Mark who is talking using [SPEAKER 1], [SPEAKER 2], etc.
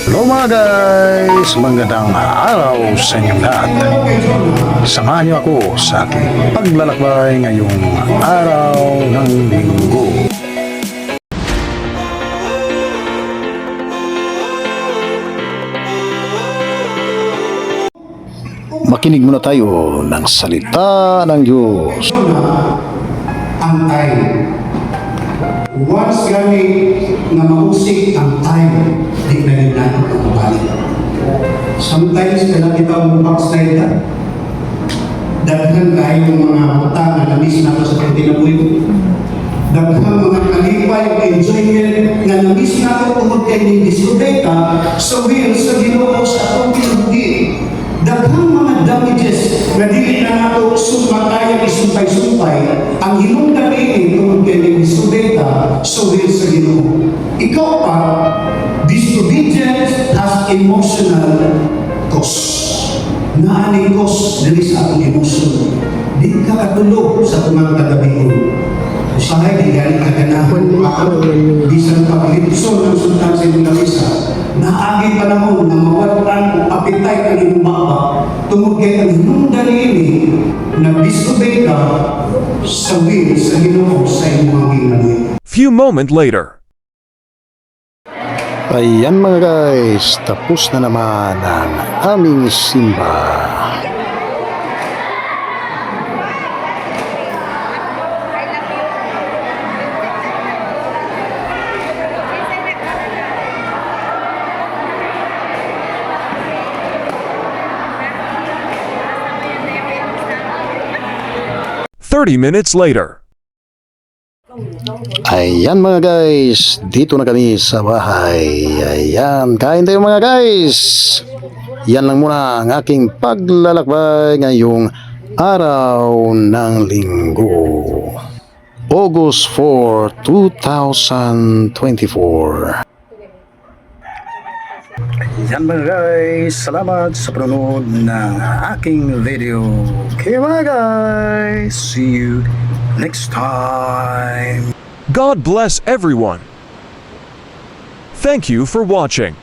[SPEAKER 1] Hello mga guys! Magandang araw sa inyong lahat. Samahan niyo ako sa aking paglalakbay ngayong araw ng linggo. Makinig muna tayo ng salita ng Diyos.
[SPEAKER 2] Ang time. Once gamit na mausik ang time, di na rin natin makabalik. Sometimes, kailan kita ang backslide na, daghan kayo ng mga buta na namis na sa pagtinabuhi ko. Daghan mga kalipay o enjoyment na namis na ito tungkol kayo ng disobey ka sa will sa Ginoo sa atong kinabuhi. Daghang mga damages na dili na nato sumakaya isumpay-sumpay ang hinungdan ini tungod kay disobeyta sa will sa Ginoo. Ikaw pa, disobedience has emotional cost. Naani cost dili sa atong emotion. Di ka katulog sa tumang kagabigon. Usahay, di gani kaganahon bisan paglipson ng sultan sa inyong lamisa. Naagi panahon na mawalan o appetite ang iyong baba tungod kay ang hinungdan ini na disobey ka sa will sa Ginoo sa iyong mga ginagawa.
[SPEAKER 3] Few moment later.
[SPEAKER 1] Ayan mga guys, tapos na naman ang aming simba.
[SPEAKER 3] Minutes later.
[SPEAKER 1] Ayan mga guys, dito na kami sa bahay. Ayan, kain tayo mga guys. Yan lang muna ang aking paglalakbay ngayong araw ng linggo. August 4, 2024. Yan mga guys, salamat sa panonood ng aking video. Okay mga guys, see you next time.
[SPEAKER 3] God bless everyone. Thank you for watching.